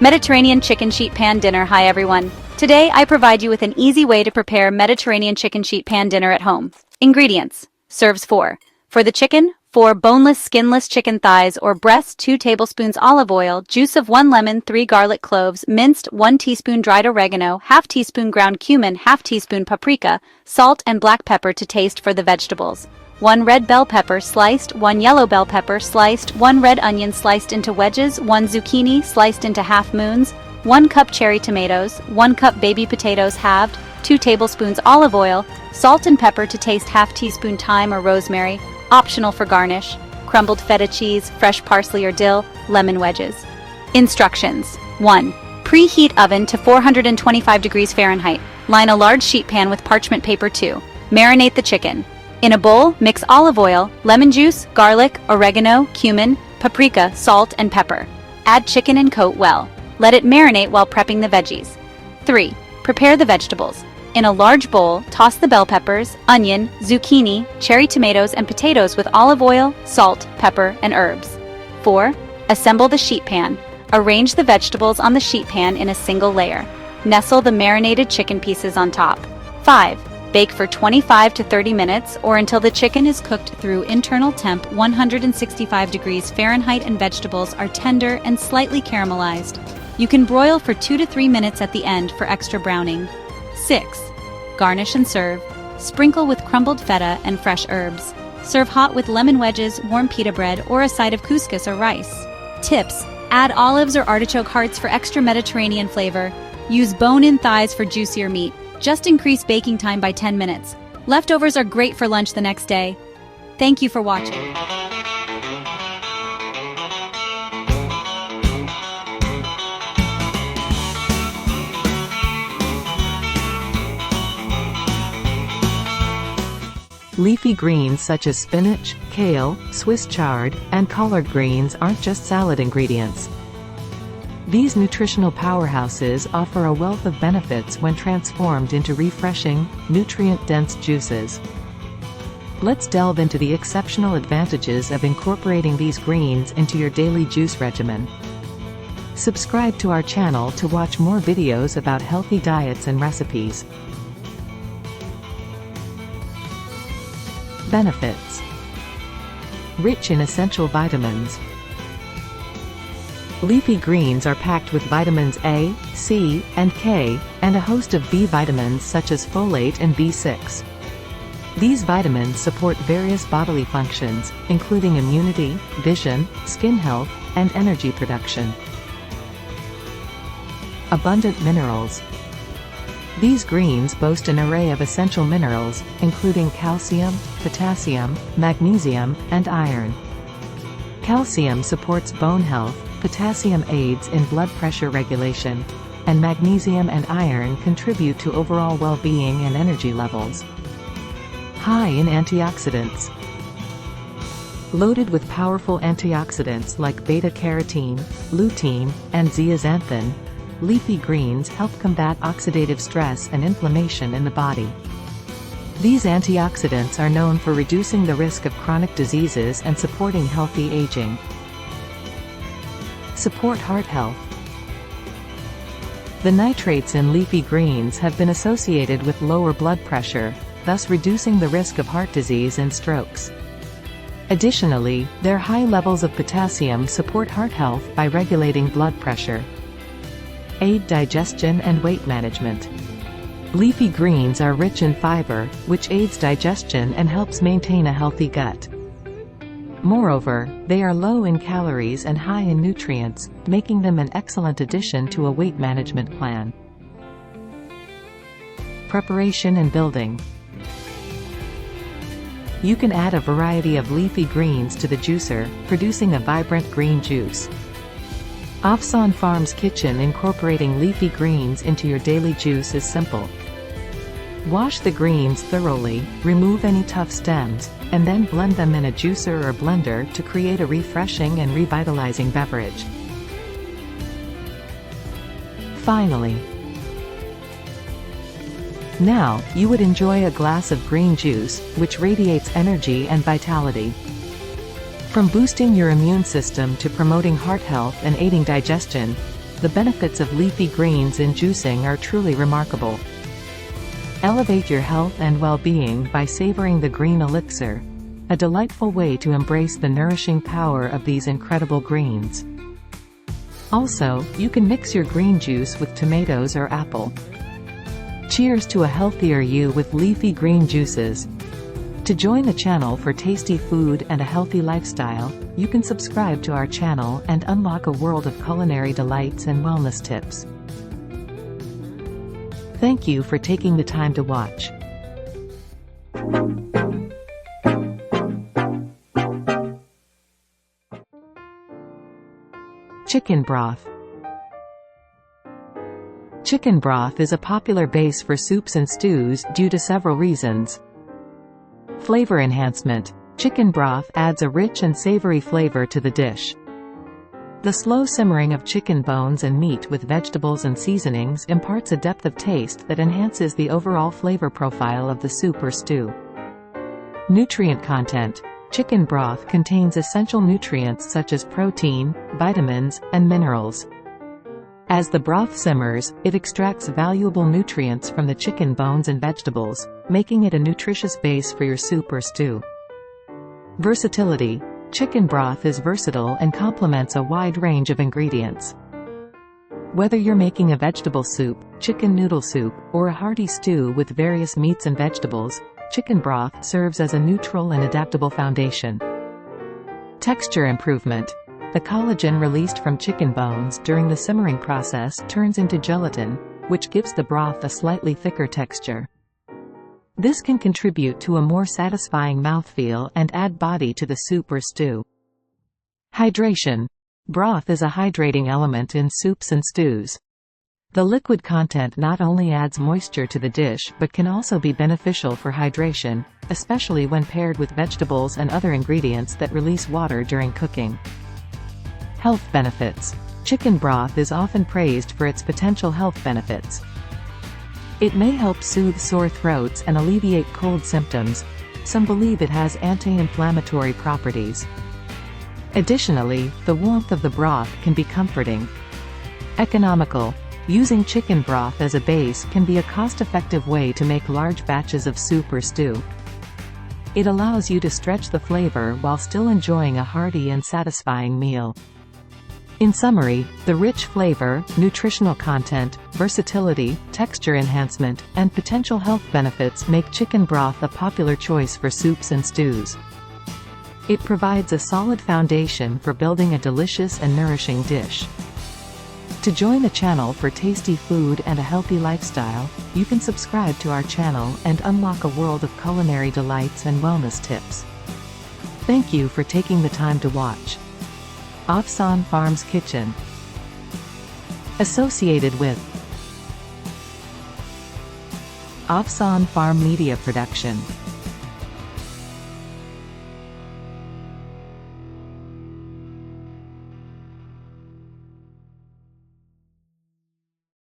Mediterranean chicken sheet pan dinner. Hi everyone. Today I provide you with an easy way to prepare Mediterranean chicken sheet pan dinner at home. Ingredients. Serves 4. For the chicken, 4 boneless skinless chicken thighs or breasts, 2 tablespoons olive oil, juice of 1 lemon, 3 garlic cloves, minced, 1 teaspoon dried oregano, half teaspoon ground cumin, half teaspoon paprika, salt and black pepper to taste for the vegetables. 1 red bell pepper sliced, 1 yellow bell pepper sliced, 1 red onion sliced into wedges, 1 zucchini sliced into half moons, 1 cup cherry tomatoes, 1 cup baby potatoes halved, 2 tablespoons olive oil, salt and pepper to taste, half teaspoon thyme or rosemary, optional for garnish, crumbled feta cheese, fresh parsley or dill, lemon wedges. Instructions. 1. Preheat oven to 425 degrees Fahrenheit. Line a large sheet pan with parchment paper. 2. Marinate the chicken. In a bowl, mix olive oil, lemon juice, garlic, oregano, cumin, paprika, salt, and pepper. Add chicken and coat well. Let it marinate while prepping the veggies. 3. Prepare the vegetables. In a large bowl, toss the bell peppers, onion, zucchini, cherry tomatoes, and potatoes with olive oil, salt, pepper, and herbs. 4. Assemble the sheet pan. Arrange the vegetables on the sheet pan in a single layer. Nestle the marinated chicken pieces on top. 5. Bake for 25 to 30 minutes or until the chicken is cooked through internal temp 165 degrees Fahrenheit and vegetables are tender and slightly caramelized. You can broil for 2 to 3 minutes at the end for extra browning. 6. Garnish and serve. Sprinkle with crumbled feta and fresh herbs. Serve hot with lemon wedges, warm pita bread, or a side of couscous or rice. Tips. Add olives or artichoke hearts for extra Mediterranean flavor. Use bone-in thighs for juicier meat. Just increase baking time by 10 minutes. Leftovers are great for lunch the next day. Thank you for watching. Leafy greens such as spinach, kale, Swiss chard, and collard greens aren't just salad ingredients. These nutritional powerhouses offer a wealth of benefits when transformed into refreshing, nutrient-dense juices. Let's delve into the exceptional advantages of incorporating these greens into your daily juice regimen. Subscribe to our channel to watch more videos about healthy diets and recipes. Benefits. Rich in essential vitamins. Leafy greens are packed with vitamins A, C, and K, and a host of B vitamins such as folate and B6. These vitamins support various bodily functions, including immunity, vision, skin health, and energy production. Abundant minerals. These greens boast an array of essential minerals, including calcium, potassium, magnesium, and iron. Calcium supports bone health, potassium aids in blood pressure regulation, and magnesium and iron contribute to overall well-being and energy levels. High in antioxidants. Loaded with powerful antioxidants like beta-carotene, lutein, and zeaxanthin, leafy greens help combat oxidative stress and inflammation in the body. These antioxidants are known for reducing the risk of chronic diseases and supporting healthy aging. Support heart health. The nitrates in leafy greens have been associated with lower blood pressure, thus reducing the risk of heart disease and strokes. Additionally, their high levels of potassium support heart health by regulating blood pressure. Aid digestion and weight management. Leafy greens are rich in fiber, which aids digestion and helps maintain a healthy gut. Moreover, they are low in calories and high in nutrients, making them an excellent addition to a weight management plan. Preparation and building. You can add a variety of leafy greens to the juicer, producing a vibrant green juice. Afsan Farm's Kitchen incorporating leafy greens into your daily juice is simple. Wash the greens thoroughly, remove any tough stems, and then blend them in a juicer or blender to create a refreshing and revitalizing beverage. Finally, now, you would enjoy a glass of green juice, which radiates energy and vitality. From boosting your immune system to promoting heart health and aiding digestion, The benefits of leafy greens in juicing are truly remarkable. Elevate your health and well-being by savoring the green elixir, a delightful way to embrace the nourishing power of these incredible greens. Also, you can mix your green juice with tomatoes or apple. Cheers to a healthier you with leafy green juices. To join the channel for tasty food and a healthy lifestyle, you can subscribe to our channel and unlock a world of culinary delights and wellness tips. Thank you for taking the time to watch. Chicken broth. Chicken broth is a popular base for soups and stews due to several reasons. Flavor enhancement. Chicken broth adds a rich and savory flavor to the dish. The slow simmering of chicken bones and meat with vegetables and seasonings imparts a depth of taste that enhances the overall flavor profile of the soup or stew. Nutrient content. Chicken broth contains essential nutrients such as protein, vitamins, and minerals. As the broth simmers, it extracts valuable nutrients from the chicken bones and vegetables, making it a nutritious base for your soup or stew. Versatility. Chicken broth is versatile and complements a wide range of ingredients. Whether you're making a vegetable soup, chicken noodle soup, or a hearty stew with various meats and vegetables, chicken broth serves as a neutral and adaptable foundation. Texture improvement. The collagen released from chicken bones during the simmering process turns into gelatin, which gives the broth a slightly thicker texture. This can contribute to a more satisfying mouthfeel and add body to the soup or stew. Hydration. Broth is a hydrating element in soups and stews. The liquid content not only adds moisture to the dish but can also be beneficial for hydration, especially when paired with vegetables and other ingredients that release water during cooking. Health benefits. Chicken broth is often praised for its potential health benefits. It may help soothe sore throats and alleviate cold symptoms. Some believe it has anti-inflammatory properties. Additionally, the warmth of the broth can be comforting. Economical. Using chicken broth as a base can be a cost-effective way to make large batches of soup or stew. It allows you to stretch the flavor while still enjoying a hearty and satisfying meal. In summary, the rich flavor, nutritional content, versatility, texture enhancement, and potential health benefits make chicken broth a popular choice for soups and stews. It provides a solid foundation for building a delicious and nourishing dish. To join the channel for tasty food and a healthy lifestyle, you can subscribe to our channel and unlock a world of culinary delights and wellness tips. Thank you for taking the time to watch. Afsan Farm's Kitchen. Associated with Afsan Farm Media Production.